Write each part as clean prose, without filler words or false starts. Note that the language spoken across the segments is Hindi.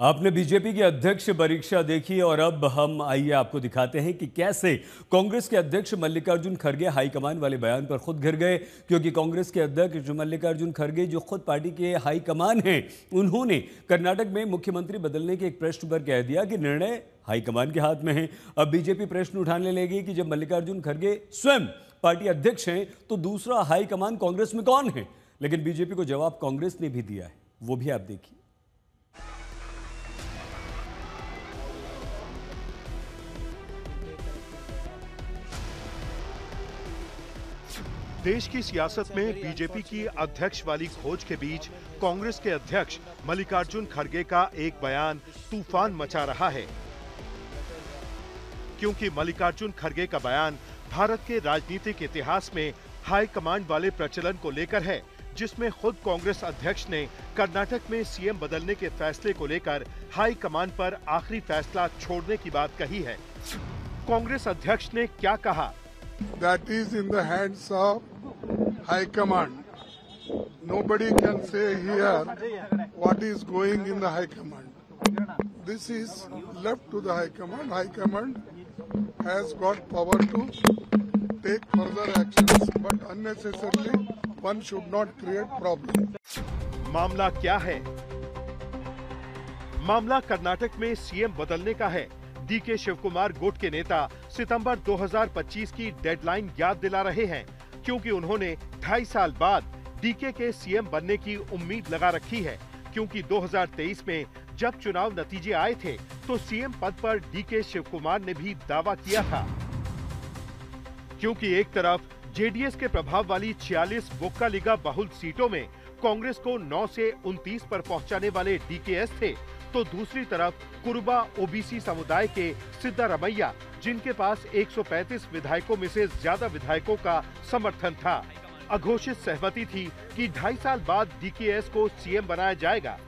आपने बीजेपी की अध्यक्ष परीक्षा देखी और अब हम आइए आपको दिखाते हैं कि कैसे कांग्रेस के अध्यक्ष मल्लिकार्जुन खड़गे हाईकमान वाले बयान पर खुद घिर गए। क्योंकि कांग्रेस के अध्यक्ष मल्लिकार्जुन खड़गे जो खुद पार्टी के हाईकमान हैं, उन्होंने कर्नाटक में मुख्यमंत्री बदलने के एक प्रश्न पर कह दिया कि निर्णय हाईकमान के हाथ में है। अब बीजेपी प्रश्न उठाने लगी कि जब मल्लिकार्जुन खड़गे स्वयं पार्टी अध्यक्ष हैं तो दूसरा हाईकमान कांग्रेस में कौन है। लेकिन बीजेपी को जवाब कांग्रेस ने भी दिया है, वो भी आप देखिए। देश की सियासत में बीजेपी की अध्यक्ष वाली खोज के बीच कांग्रेस के अध्यक्ष मल्लिकार्जुन खड़गे का एक बयान तूफान मचा रहा है। क्योंकि मल्लिकार्जुन खड़गे का बयान भारत के राजनीतिक इतिहास में हाई कमांड वाले प्रचलन को लेकर है, जिसमें खुद कांग्रेस अध्यक्ष ने कर्नाटक में सीएम बदलने के फैसले को लेकर हाई कमान पर आखिरी फैसला छोड़ने की बात कही है। कांग्रेस अध्यक्ष ने क्या कहा? That is in the hands of High Command. Nobody can say here what is going in the High Command. This is left to the High Command. High Command has got power to take further actions, but unnecessarily one should not create problem. मामला क्या है? मामला कर्नाटक में सीएम बदलने का है। डीके शिवकुमार गुट के नेता सितंबर 2025 की डेडलाइन याद दिला रहे हैं, क्योंकि उन्होंने 2.5 साल बाद डीके के सीएम बनने की उम्मीद लगा रखी है। क्योंकि 2023 में जब चुनाव नतीजे आए थे तो सीएम पद पर डीके शिवकुमार ने भी दावा किया था। क्योंकि एक तरफ जेडीएस के प्रभाव वाली 46 वोक्कालिगा बहुल सीटों में कांग्रेस को 9 से 29 पर पहुंचाने वाले डीकेएस थे, तो दूसरी तरफ कुरुबा ओबीसी समुदाय के सिद्धारमैया, जिनके पास 135 विधायकों में से ज्यादा विधायकों का समर्थन था, अघोषित सहमति थी कि 2.5 साल बाद डीकेएस को सीएम बनाया जाएगा।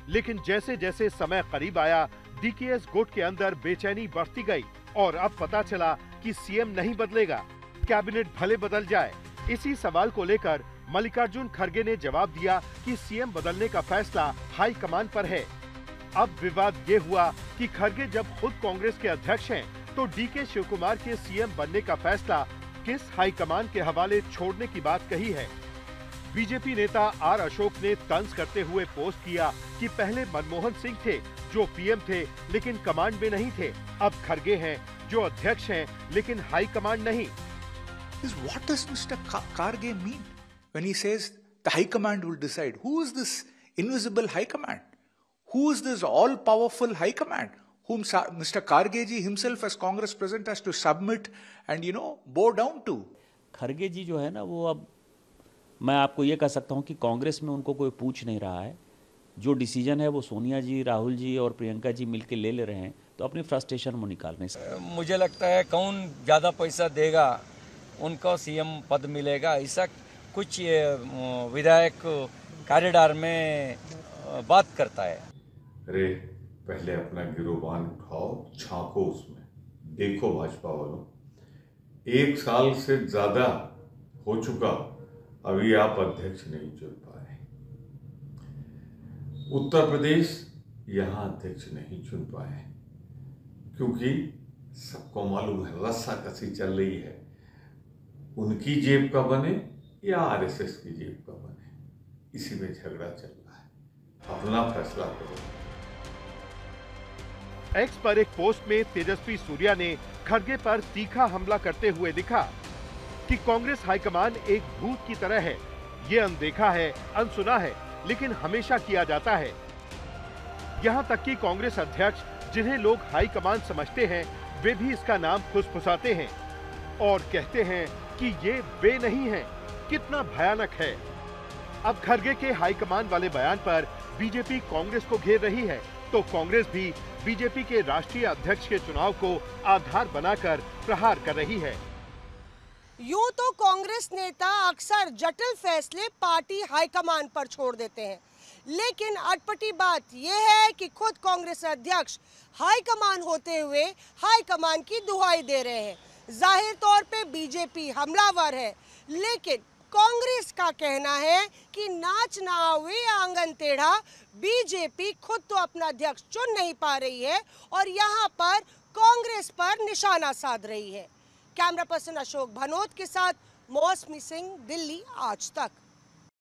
लेकिन जैसे जैसे समय करीब आया, डीकेएस गुट के अंदर बेचैनी बढ़ती गई और अब पता चला कि सीएम नहीं बदलेगा, कैबिनेट भले बदल जाए। इसी सवाल को लेकर मल्लिकार्जुन खड़गे ने जवाब दिया कि सीएम बदलने का फैसला हाई कमान पर है। अब विवाद ये हुआ कि खड़गे जब खुद कांग्रेस के अध्यक्ष हैं, तो डीके शिवकुमार के सीएम बनने का फैसला किस हाई कमान के हवाले छोड़ने की बात कही है। बीजेपी नेता आर अशोक ने तंज करते हुए पोस्ट किया कि पहले मनमोहन सिंह थे जो पीएम थे लेकिन कमांड में नहीं थे, अब खड़गे हैं जो अध्यक्ष हैं लेकिन हाई कमांड नहीं। What does Mr. Kharge mean when he says the High Command will decide? Who is this invisible High Command? Who is this all-powerful High Command whom Mr. Kharge ji himself as Congress President has to submit and bow down to? खड़गे जी जो है ना, वो अब मैं आपको ये कह सकता हूँ कि कांग्रेस में उनको कोई पूछ नहीं रहा है। जो डिसीजन है वो सोनिया जी, राहुल जी और प्रियंका जी मिलकर ले रहे हैं, तो अपनी फ्रस्ट्रेशन वो निकाल नहीं सकते। मुझे लगता है कौन ज़्यादा पैसा देगा उनको सीएम पद मिलेगा, ऐसा कुछ विधायक कॉरिडोर में बात करता है। अरे पहले अपना गिरोबान उठाओ, झांको उसमें, देखो भाजपा वालों 1 साल से ज्यादा हो चुका, अभी आप अध्यक्ष नहीं चुन पाए। उत्तर प्रदेश यहां अध्यक्ष नहीं चुन पाए क्योंकि सबको मालूम है रस्साकसी चल रही है, उनकी जेब का बने या आरएसएस की जेब का बने, इसी में झगड़ा चल रहा है। अपना फैसला करो। एक्स पर एक पोस्ट में तेजस्वी सूर्या ने खड़गे पर तीखा हमला करते हुए लिखा कि कांग्रेस हाईकमान एक भूत की तरह है, ये अनदेखा है, अनसुना है, लेकिन हमेशा किया जाता है। यहाँ तक कि कांग्रेस अध्यक्ष जिन्हें लोग हाईकमान समझते हैं, वे भी इसका नाम फुसफुसाते हैं और कहते हैं कि ये वे नहीं है। कितना भयानक है। अब खड़गे के हाईकमान वाले बयान पर बीजेपी कांग्रेस को घेर रही है, तो कांग्रेस भी बीजेपी के राष्ट्रीय अध्यक्ष के चुनाव को आधार बनाकर प्रहार कर रही है। यूं तो कांग्रेस नेता अक्सर जटिल फैसले पार्टी हाईकमान पर छोड़ देते हैं, लेकिन अटपटी बात यह है कि खुद कांग्रेस अध्यक्ष हाईकमान होते हुए हाईकमान की दुहाई दे रहे हैं। जाहिर तौर पे बीजेपी हमलावर है, लेकिन कांग्रेस का कहना है कि नाच ना आवे आंगन टेढ़ा, बीजेपी खुद तो अपना अध्यक्ष चुन नहीं पा रही है और यहां पर कांग्रेस पर निशाना साध रही है। कैमरा पर्सन अशोक भनोत के साथ मौसमी सिंह, दिल्ली आज तक।